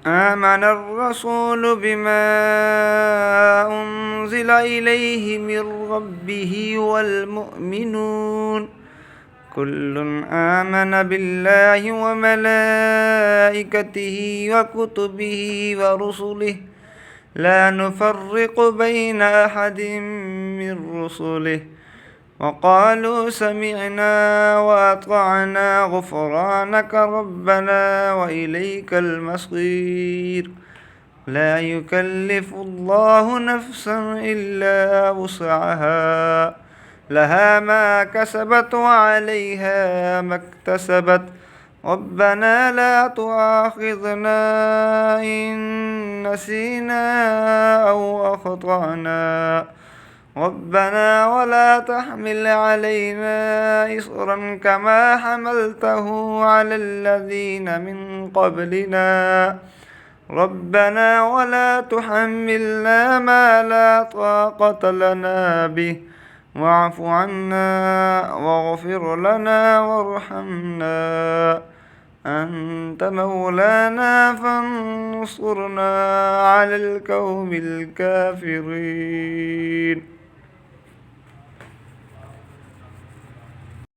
آمن الرسول بما أنزل إليه من ربه والمؤمنون كل آمن بالله وملائكته وكتبه ورسله لا نفرق بين أحد من رسله وقالوا سمعنا وأطعنا غفرانك ربنا وإليك المصير لا يكلف الله نفسا إلا وسعها لها ما كسبت وعليها ما اكتسبت ربنا لا تؤاخذنا إن نسينا أو أخطأنا ربنا ولا تحمل علينا إصرا كما حملته على الذين من قبلنا ربنا ولا تحملنا ما لا طاقة لنا به واعف عنا واغفر لنا وارحمنا أنت مولانا فانصرنا على القوم الكافرين.